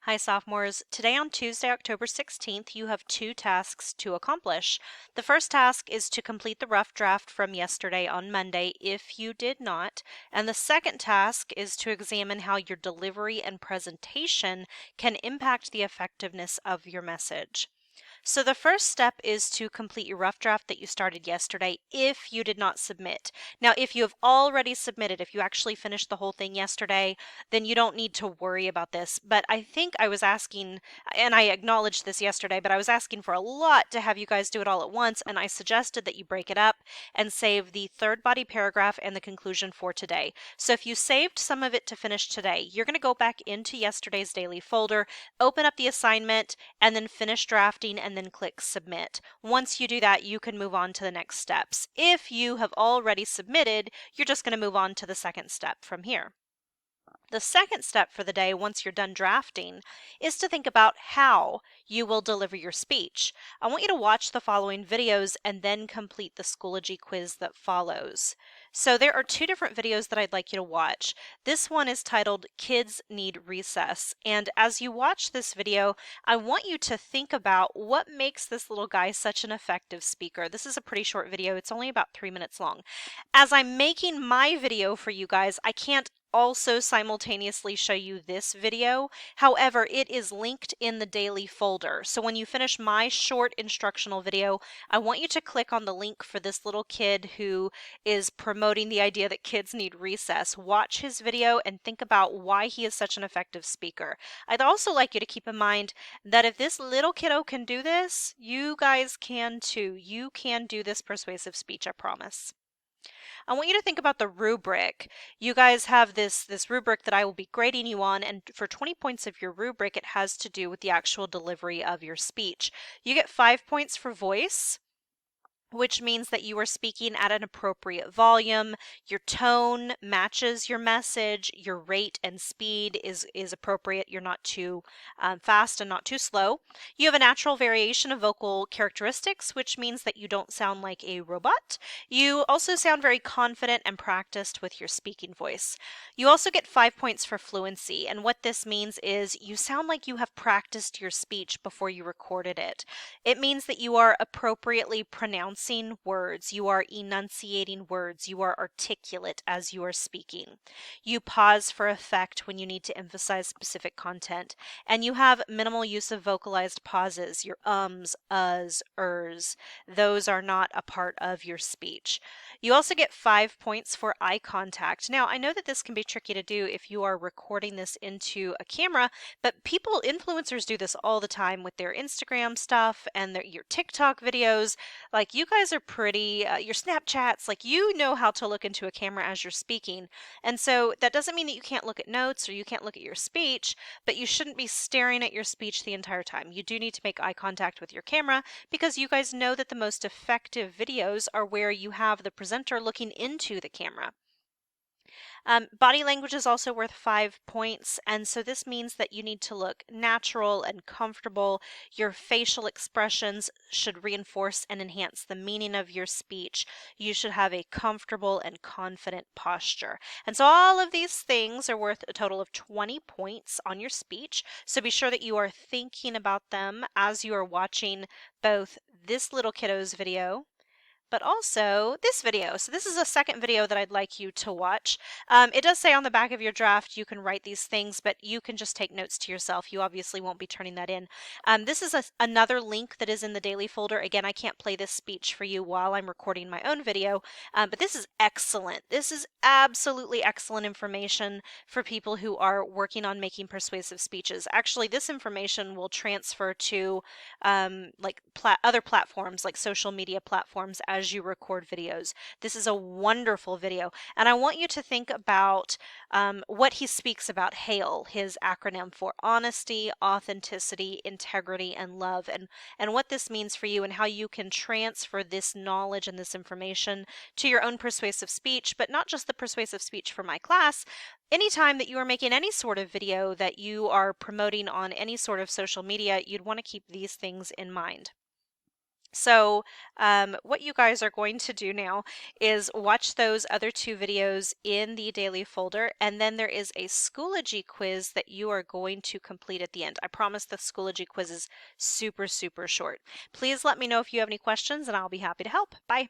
Hi, sophomores. Today on Tuesday, October 16th, you have two tasks to accomplish. The first task is to complete the rough draft from yesterday on Monday if you did not, and the second task is to examine how your delivery and presentation can impact the effectiveness of your message. So the first step is to complete your rough draft that you started yesterday if you did not submit. Now, if you have already submitted, if you actually finished the whole thing yesterday, then you don't need to worry about this. But I think I was asking, and I acknowledged this yesterday, but I was asking for a lot to have you guys do it all at once, and I suggested that you break it up and save the third body paragraph and the conclusion for today. So if you saved some of it to finish today, you're going to go back into yesterday's daily folder, open up the assignment, and then finish drafting and then click submit. Once you do that, you can move on to the next steps. If you have already submitted, you're just going to move on to the second step from here. The second step for the day, once you're done drafting, is to think about how you will deliver your speech. I want you to watch the following videos and then complete the Schoology quiz that follows. So there are two different videos that I'd like you to watch. This one is titled Kids Need Recess, and as you watch this video, I want you to think about what makes this little guy such an effective speaker. This is a pretty short video. It's only about 3 minutes long. As I'm making my video for you guys, I can't also simultaneously show you this video. However, it is linked in the daily folder. So when you finish my short instructional video, I want you to click on the link for this little kid who is promoting the idea that kids need recess. Watch his video and think about why he is such an effective speaker. I'd also like you to keep in mind that if this little kiddo can do this, you guys can too. You can do this persuasive speech, I promise. I want you to think about the rubric. You guys have this rubric that I will be grading you on, and for 20 points of your rubric, it has to do with the actual delivery of your speech. You get 5 points for voice, which means that you are speaking at an appropriate volume, your tone matches your message, your rate and speed is appropriate, you're not too fast and not too slow. You have a natural variation of vocal characteristics, which means that you don't sound like a robot. You also sound very confident and practiced with your speaking voice. You also get 5 points for fluency, and what this means is you sound like you have practiced your speech before you recorded it. It means that you are appropriately pronouncing words, you are enunciating words, you are articulate as you are speaking. You pause for effect when you need to emphasize specific content, and you have minimal use of vocalized pauses, your ums, uhs, ers. Those are not a part of your speech. You also get 5 points for eye contact. Now, I know that this can be tricky to do if you are recording this into a camera, but influencers do this all the time with their Instagram stuff and your TikTok videos. Like, you guys are pretty, your Snapchats, like, you know how to look into a camera as you're speaking. And so that doesn't mean that you can't look at notes or you can't look at your speech, but you shouldn't be staring at your speech the entire time. You do need to make eye contact with your camera because you guys know that the most effective videos are where you have the presenter looking into the camera. Body language is also worth 5 points, and so this means that you need to look natural and comfortable. Your facial expressions should reinforce and enhance the meaning of your speech. You should have a comfortable and confident posture. And so all of these things are worth a total of 20 points on your speech, so be sure that you are thinking about them as you are watching both this little kiddo's video but also this video. So this is a second video that I'd like you to watch. It does say on the back of your draft you can write these things, but you can just take notes to yourself. You obviously won't be turning that in. This is another link that is in the daily folder. Again, I can't play this speech for you while I'm recording my own video, but this is excellent. This is absolutely excellent information for people who are working on making persuasive speeches. Actually, this information will transfer to other platforms like social media platforms as you record videos. This is a wonderful video, and I want you to think about what he speaks about HAIL, his acronym for honesty, authenticity, integrity, and love, and what this means for you and how you can transfer this knowledge and this information to your own persuasive speech, but not just the persuasive speech for my class. Anytime that you are making any sort of video that you are promoting on any sort of social media, you'd want to keep these things in mind. So what you guys are going to do now is watch those other 2 videos in the daily folder, and then there is a Schoology quiz that you are going to complete at the end. I promise the Schoology quiz is super, super short. Please let me know if you have any questions and I'll be happy to help. Bye.